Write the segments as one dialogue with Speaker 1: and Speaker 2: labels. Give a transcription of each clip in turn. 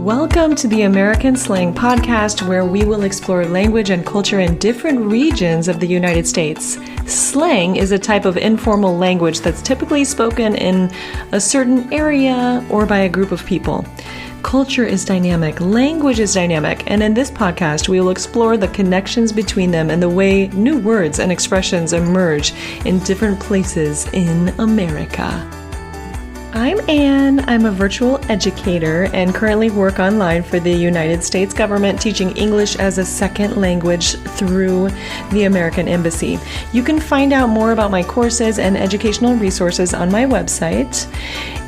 Speaker 1: Welcome to the American Slang podcast, where we will explore language and culture in different regions of the United States. Slang is a type of informal language that's typically spoken in a certain area or by a group of people. Culture is dynamic, language is dynamic, and in this podcast, we will explore the connections between them and the way new words and expressions emerge in different places in America. I'm Anne. I'm a virtual educator and currently work online for the United States government teaching English as a second language through the American Embassy. You can find out more about my courses and educational resources on my website.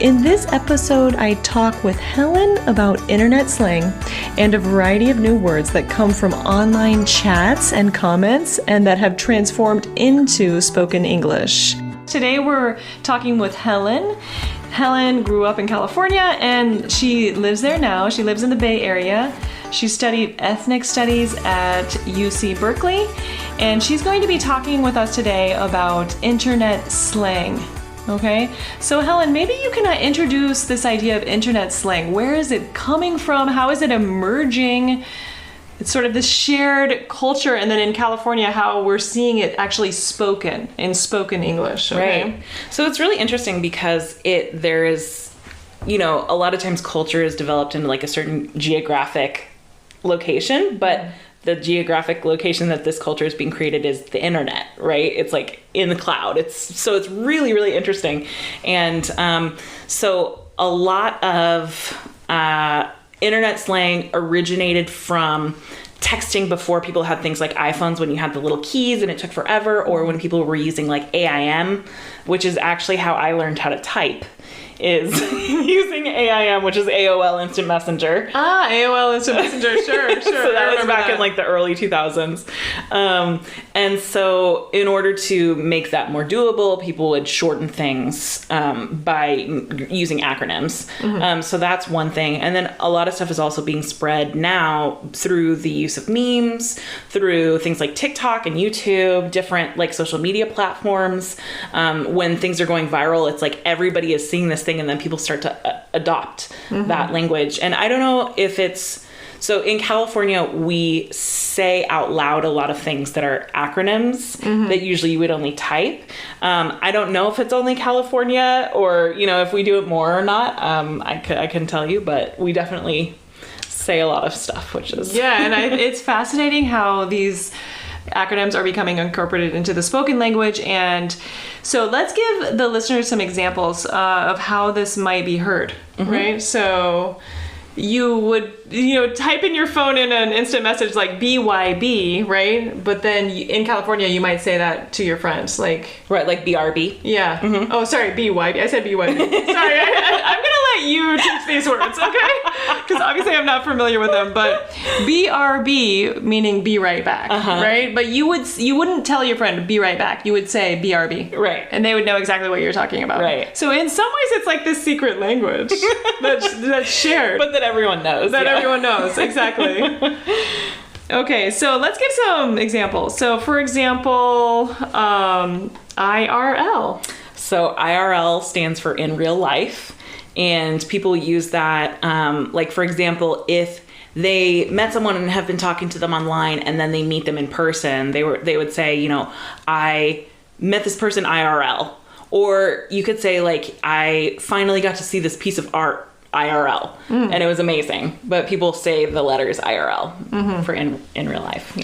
Speaker 1: In this episode, I talk with Helen about internet slang and a variety of new words that come from online chats and comments and that have transformed into spoken English. Today we're talking with Helen. Helen grew up in California and she lives there now. She lives in the Bay Area. She studied ethnic studies at UC Berkeley, and she's going to be talking with us today about internet slang. Okay, so Helen, maybe you can introduce this idea of internet slang. Where is it coming from? How is it emerging? It's sort of this shared culture, and then in California, how we're seeing it actually spoken in spoken English. Okay?
Speaker 2: Right. So it's really interesting because there is, a lot of times culture is developed in like a certain geographic location, but the geographic location that this culture is being created is the internet, right? It's like in the cloud. It's really, really interesting. And so a lot of internet slang originated from texting before people had things like iPhones, when you had the little keys and it took forever, or when people were using like AIM, which is actually how I learned how to type, is using AIM, which is AOL Instant Messenger.
Speaker 1: AOL Instant Messenger, sure.
Speaker 2: So that was back in like the early 2000s. And so in order to make that more doable, people would shorten things by using acronyms. Mm-hmm. So that's one thing. And then a lot of stuff is also being spread now through the use of memes, through things like TikTok and YouTube, different like social media platforms. When things are going viral, it's like everybody is seeing this thing, and then people start to adopt that language. And I don't know if it's, so in California, we say out loud a lot of things that are acronyms that usually you would only type. I don't know if it's only California or, if we do it more or not. I couldn't tell you, but we definitely say a lot of stuff, which is...
Speaker 1: Yeah, and it's fascinating how these acronyms are becoming incorporated into the spoken language. And so let's give the listeners some examples of how this might be heard, right? So you would, type in your phone in an instant message like BYB, right? But then in California, you might say that to your friends, like...
Speaker 2: Right, like BRB.
Speaker 1: Yeah. Mm-hmm. Oh, sorry, BYB. I said BYB. Sorry, I'm going to let you teach these words, okay? Because obviously I'm not familiar with them, but BRB, meaning be right back, right? But you wouldn't tell your friend, be right back. You would say BRB.
Speaker 2: Right.
Speaker 1: And they would know exactly what you're talking about.
Speaker 2: Right.
Speaker 1: So in some ways, it's like this secret language that's shared.
Speaker 2: But that everyone knows.
Speaker 1: Everyone knows, exactly. Okay, so let's give some examples. So for example, IRL.
Speaker 2: So IRL stands for in real life, and people use that, like for example, if they met someone and have been talking to them online and then they meet them in person, they would say, I met this person IRL. Or you could say like, I finally got to see this piece of art IRL, and it was amazing. But people say the letters IRL for in real life.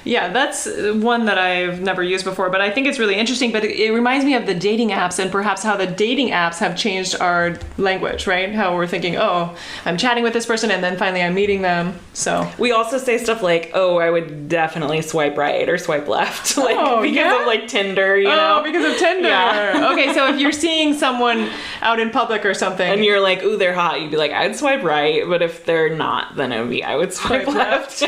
Speaker 2: Yeah, that's one that I've never used before, but I think it's really interesting. But it reminds me of the dating apps and perhaps how the dating apps have changed our language, right? How we're thinking, oh, I'm chatting with this person and then finally I'm meeting them. So we also say stuff like, oh, I would definitely swipe right or swipe left, because of like Tinder,
Speaker 1: Oh, because of Tinder. Yeah. Okay, so if you're seeing someone out in public or something,
Speaker 2: and you're like, ooh, they're hot, you'd be like, I'd swipe right. But if they're not, then it would be, I would swipe left.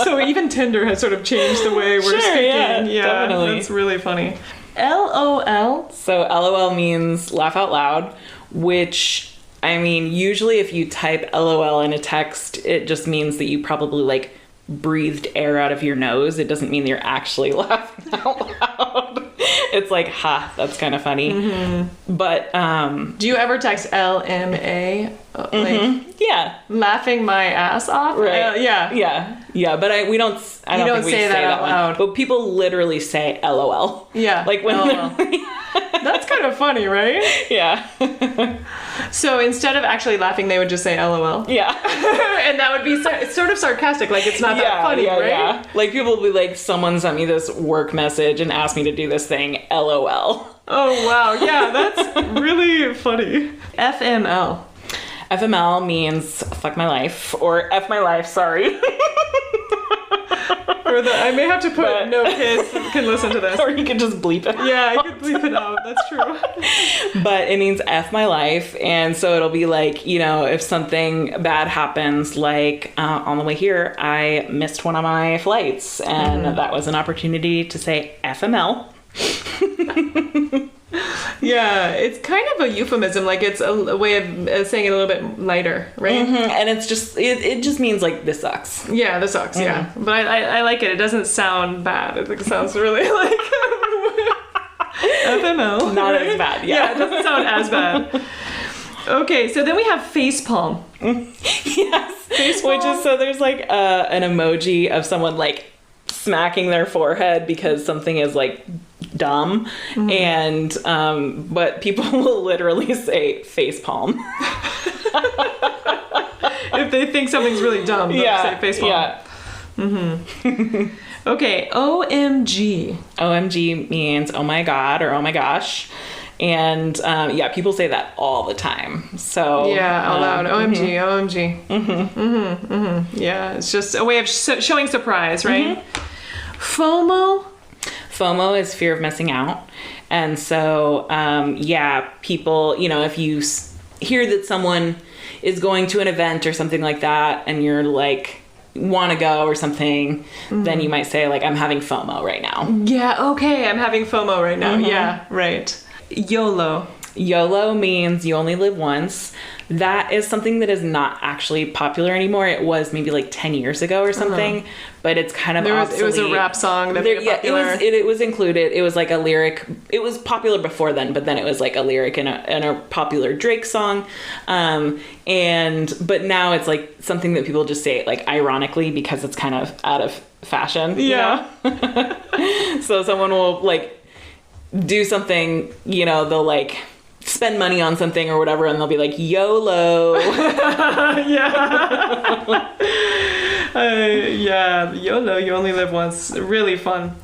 Speaker 1: So even Tinder has sort of changed the way we're speaking. Yeah, definitely. That's really funny. LOL.
Speaker 2: So LOL means laugh out loud, which, I mean, usually if you type LOL in a text, it just means that you probably like breathed air out of your nose. It doesn't mean you're actually laughing out loud. It's like, ha, that's kind of funny. Mm-hmm. But
Speaker 1: do you ever text LMA? Like,
Speaker 2: yeah,
Speaker 1: laughing my ass off?
Speaker 2: Right.
Speaker 1: Yeah.
Speaker 2: But I don't think we say that out loud. But people literally say LOL.
Speaker 1: Yeah.
Speaker 2: Like when
Speaker 1: that's kind of funny, right?
Speaker 2: Yeah.
Speaker 1: So instead of actually laughing, they would just say LOL.
Speaker 2: Yeah.
Speaker 1: And that would be it's sort of sarcastic, like it's not that funny, right? Yeah.
Speaker 2: Like people will be like, someone sent me this work message and asked me to do this thing, LOL.
Speaker 1: Oh wow, yeah, that's really funny. FML.
Speaker 2: FML means fuck my life, or F my life, sorry.
Speaker 1: I may have to put no kids can listen to this.
Speaker 2: Or you can just bleep it.
Speaker 1: Yeah, I could bleep it out. That's true.
Speaker 2: But it means F my life. And so it'll be like, if something bad happens, like on the way here, I missed one of my flights. And that was an opportunity to say FML.
Speaker 1: Yeah, it's kind of a euphemism, like it's a way of saying it a little bit lighter, right?
Speaker 2: Mm-hmm. And it's just it just means like this sucks.
Speaker 1: Yeah, this sucks. Yeah, but I like it. It doesn't sound bad. It sounds really like FML.
Speaker 2: Not as bad.
Speaker 1: Yeah, it doesn't sound as bad. Okay, so then we have facepalm.
Speaker 2: Yes,
Speaker 1: facepalm.
Speaker 2: Which is, so there's like an emoji of someone like smacking their forehead because something is like dumb, and but people will literally say facepalm.
Speaker 1: If they think something's really dumb, they'll say facepalm.
Speaker 2: Yeah.
Speaker 1: Mm-hmm. Okay, OMG.
Speaker 2: OMG means oh my god or oh my gosh. And people say that all the time. So
Speaker 1: out loud. OMG, OMG. Mm-hmm. Mm-hmm. Mm-hmm. Yeah, it's just a way of showing surprise, right? Mm-hmm. FOMO.
Speaker 2: FOMO is fear of missing out. And so, people, if you hear that someone is going to an event or something like that, and you're like, want to go or something, then you might say like, I'm having FOMO right now.
Speaker 1: Yeah, okay, I'm having FOMO right now. Yeah, right. YOLO.
Speaker 2: YOLO means you only live once. That is something that is not actually popular anymore. It was maybe like 10 years ago or something, but it's kind of obsolete.
Speaker 1: It was a rap song that made it popular.
Speaker 2: It was included. It was like a lyric. It was popular before then, but then it was like a lyric in a popular Drake song. But now it's like something that people just say like ironically because it's kind of out of fashion.
Speaker 1: Yeah.
Speaker 2: So someone will like do something, they'll like spend money on something or whatever, and they'll be like, YOLO. YOLO, you only live once. Really fun.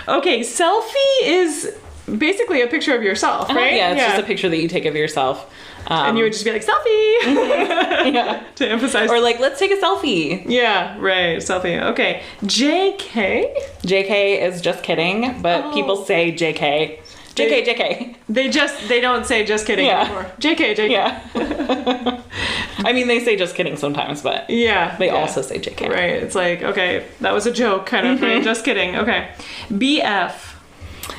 Speaker 2: Okay, selfie is basically a picture of yourself, right? Yeah, it's just a picture that you take of yourself.
Speaker 1: And you would just be like, selfie!
Speaker 2: Yeah.
Speaker 1: To emphasize.
Speaker 2: Or like, let's take a selfie.
Speaker 1: Yeah, right, selfie. Okay. JK?
Speaker 2: JK is just kidding, but people say JK. JK.
Speaker 1: They don't say just kidding anymore. JK.
Speaker 2: Yeah. I mean, they say just kidding sometimes, but they also say JK.
Speaker 1: Right. It's like, okay, that was a joke, kind of, right? Just kidding. Okay. BF.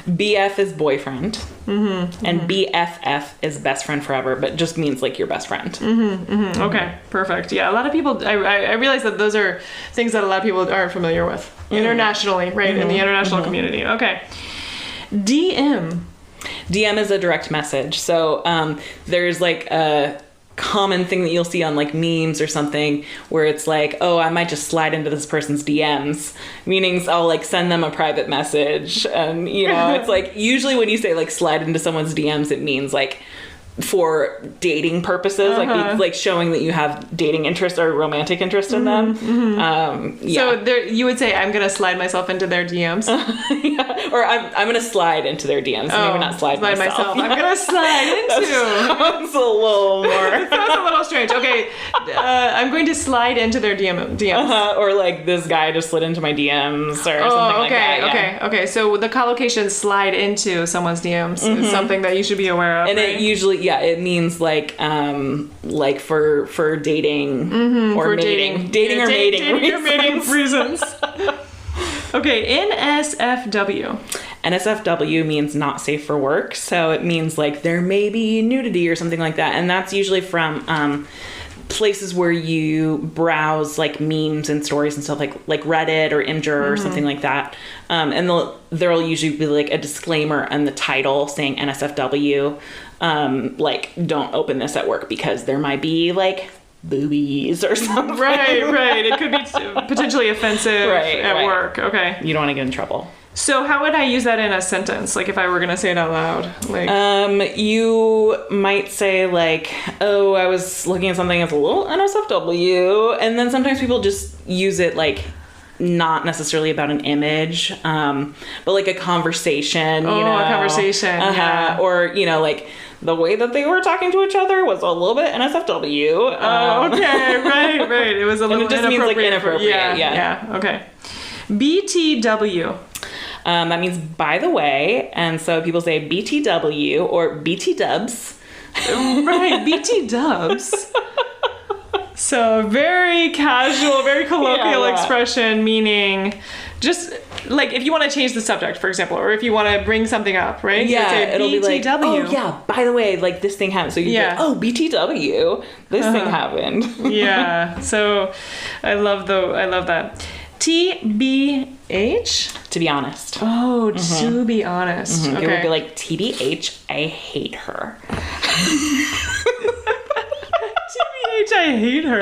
Speaker 2: BF is boyfriend. And BFF is best friend forever, but just means like your best friend.
Speaker 1: Okay, perfect. Yeah, a lot of people, I realize that those are things that a lot of people aren't familiar with internationally, right? In the international community. Okay. DM.
Speaker 2: DM is a direct message. So there's like a common thing that you'll see on like memes or something where it's like, oh, I might just slide into this person's DMs, meaning I'll like send them a private message. And it's like usually when you say like slide into someone's DMs, it means like for dating purposes, like showing that you have dating interest or romantic interest in them.
Speaker 1: So you would say, I'm gonna slide myself into their DMs.
Speaker 2: Or I'm gonna slide into their DMs. Maybe not slide myself.
Speaker 1: I'm gonna slide into.
Speaker 2: Sounds a little more.
Speaker 1: It sounds a little strange. Okay, I'm going to slide into their DMs.
Speaker 2: Or like this guy just slid into my DMs or something like that.
Speaker 1: Okay. So the collocation slide into someone's DMs is something that you should be aware of.
Speaker 2: And it usually, it means like for dating or
Speaker 1: for
Speaker 2: mating. Dating or mating reasons.
Speaker 1: Okay, NSFW.
Speaker 2: NSFW means not safe for work. So it means like there may be nudity or something like that. And that's usually from places where you browse like memes and stories and stuff like Reddit or Imgur or something like that. And there'll usually be like a disclaimer on the title saying NSFW, like don't open this at work because there might be like boobies or something.
Speaker 1: Right. It could be potentially offensive at work. Okay.
Speaker 2: You don't want to get in trouble.
Speaker 1: So how would I use that in a sentence? Like if I were going to say it out loud? Like
Speaker 2: you might say like, oh, I was looking at something that's a little NSFW. And then sometimes people just use it like not necessarily about an image, but like a conversation.
Speaker 1: Oh, a conversation. Yeah.
Speaker 2: Or, like the way that they were talking to each other was a little bit NSFW.
Speaker 1: Oh, okay. Right. It was a little
Speaker 2: inappropriate. It just means like inappropriate. Yeah.
Speaker 1: Okay. BTW.
Speaker 2: That means by the way, and so people say BTW or BT dubs.
Speaker 1: Right, BT dubs. So very casual, very colloquial expression, meaning just like if you want to change the subject, for example, or if you want to bring something up, right?
Speaker 2: Yeah, it'll
Speaker 1: BTW.
Speaker 2: be like, oh yeah, by the way, like this thing happened. So you go, oh BTW, this thing happened.
Speaker 1: Yeah. So I love that. TBH?
Speaker 2: To be honest.
Speaker 1: Oh, to be honest. Okay.
Speaker 2: It would be like, TBH, I hate her.
Speaker 1: TBH, I hate her.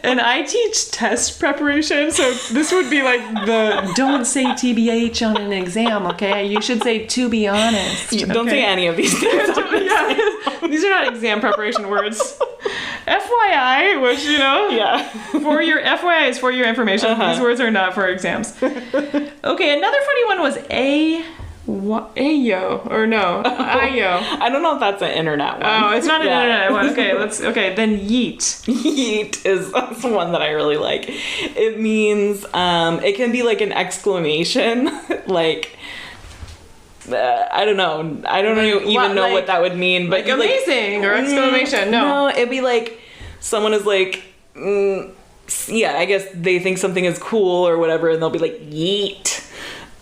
Speaker 1: And I teach test preparation, so this would be like don't say TBH on an exam, okay? You should say to be honest.
Speaker 2: Don't say any of these things.
Speaker 1: These are not exam preparation words. FYI, which, for your FYI is for your information. These words are not for exams. Okay, another funny one was Ayo, or no, Ayo.
Speaker 2: I don't know if that's an internet one.
Speaker 1: Oh, it's not an internet one. Okay, then yeet.
Speaker 2: Yeet is the one that I really like. It means, it can be like an exclamation, like, I don't know. I don't even know what that would mean, but
Speaker 1: like amazing or exclamation.
Speaker 2: No, it'd be like someone is like, I guess they think something is cool or whatever, and they'll be like yeet.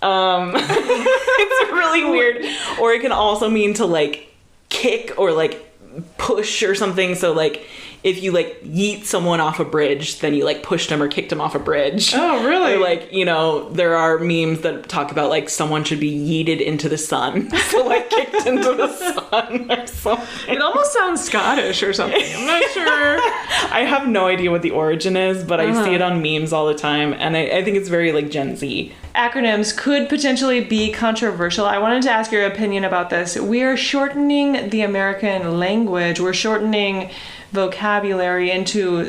Speaker 2: It's really weird. Or it can also mean to like kick or like push or something. So like if you like yeet someone off a bridge, then you like pushed them or kicked them off a bridge.
Speaker 1: Oh, really?
Speaker 2: Or like, there are memes that talk about like someone should be yeeted into the sun. So like kicked into the sun or something.
Speaker 1: It almost sounds Scottish or something. I'm not sure.
Speaker 2: I have no idea what the origin is, but I see it on memes all the time. And I think it's very like Gen Z.
Speaker 1: Acronyms could potentially be controversial. I wanted to ask your opinion about this. We are shortening the American language. We're shortening vocabulary into,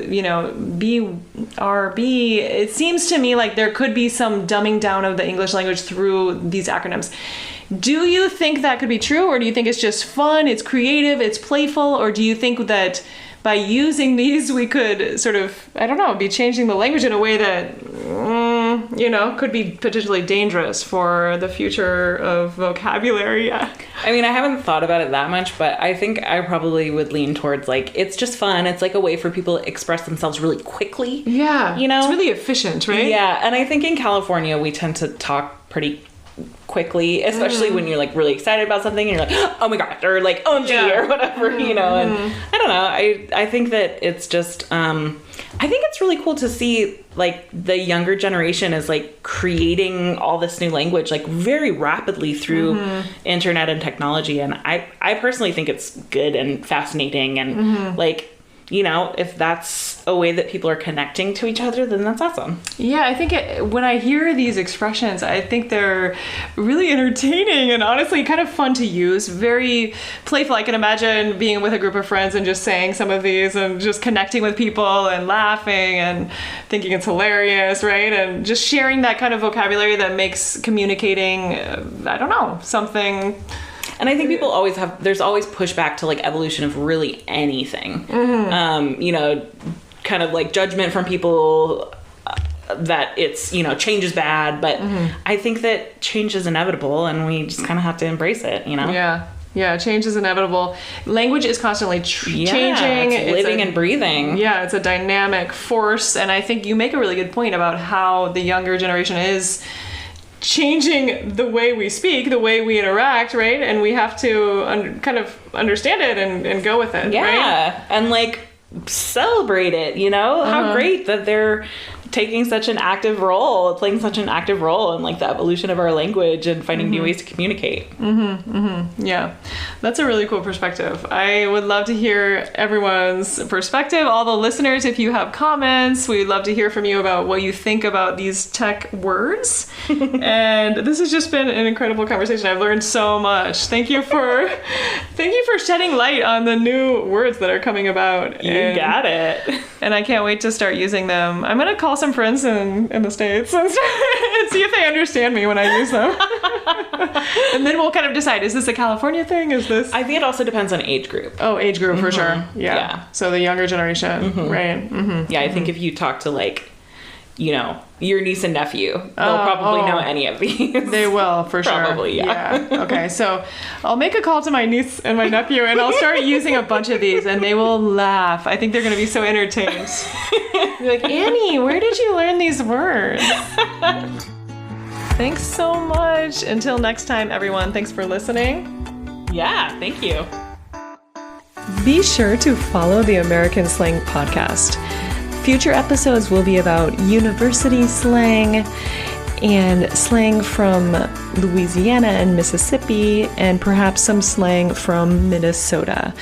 Speaker 1: BRB. It seems to me like there could be some dumbing down of the English language through these acronyms. Do you think that could be true, or do you think it's just fun, it's creative, it's playful, or do you think that by using these we could sort of, be changing the language in a way that, could be potentially dangerous for the future of vocabulary? I
Speaker 2: mean, I haven't thought about it that much, but I think I probably would lean towards like, it's just fun. It's like a way for people to express themselves really quickly.
Speaker 1: Yeah. It's really efficient, right?
Speaker 2: Yeah. And I think in California, we tend to talk pretty quickly, especially when you're like really excited about something and you're like, oh my god, or like OMG or whatever, and I don't know. I think that it's just I think it's really cool to see like the younger generation is like creating all this new language like very rapidly through internet and technology, and I personally think it's good and fascinating, and like, if that's a way that people are connecting to each other, then that's awesome.
Speaker 1: Yeah, I think when I hear these expressions, I think they're really entertaining and honestly kind of fun to use. Very playful. I can imagine being with a group of friends and just saying some of these and just connecting with people and laughing and thinking it's hilarious, right? And just sharing that kind of vocabulary that makes communicating, something...
Speaker 2: And I think people always there's always pushback to like evolution of really anything. Kind of like judgment from people that it's, change is bad. But I think that change is inevitable and we just kind of have to embrace it,
Speaker 1: Yeah, change is inevitable. Language is constantly changing.
Speaker 2: It's living and breathing.
Speaker 1: Yeah, it's a dynamic force. And I think you make a really good point about how the younger generation is changing the way we speak, the way we interact, right? And we have to kind of understand it and go with it, right?
Speaker 2: And like celebrate it, you know? How great that they're taking such an active role, playing such an active role in like the evolution of our language and finding new ways to communicate.
Speaker 1: Yeah, that's a really cool perspective. I would love to hear everyone's perspective. All the listeners, if you have comments, we'd love to hear from you about what you think about these tech words. And this has just been an incredible conversation. I've learned so much. Thank you for shedding light on the new words that are coming about.
Speaker 2: You got it.
Speaker 1: And I can't wait to start using them. I'm gonna call some friends in the States and see if they understand me when I use them. And then we'll kind of decide, is this a California thing? Is this...
Speaker 2: I think it also depends on age group.
Speaker 1: Oh, age group for sure. Yeah. So the younger generation, right?
Speaker 2: Yeah, I think if you talk to like, you know, your niece and nephew, they'll probably know any of these.
Speaker 1: They will, for sure.
Speaker 2: Probably, yeah.
Speaker 1: Okay, so I'll make a call to my niece and my nephew, and I'll start using a bunch of these, and they will laugh. I think they're going to be so entertained. They're like, Annie, where did you learn these words? Thanks so much. Until next time, everyone, thanks for listening.
Speaker 2: Yeah, thank you.
Speaker 1: Be sure to follow the American Slang podcast. Future episodes will be about university slang and slang from Louisiana and Mississippi, and perhaps some slang from Minnesota.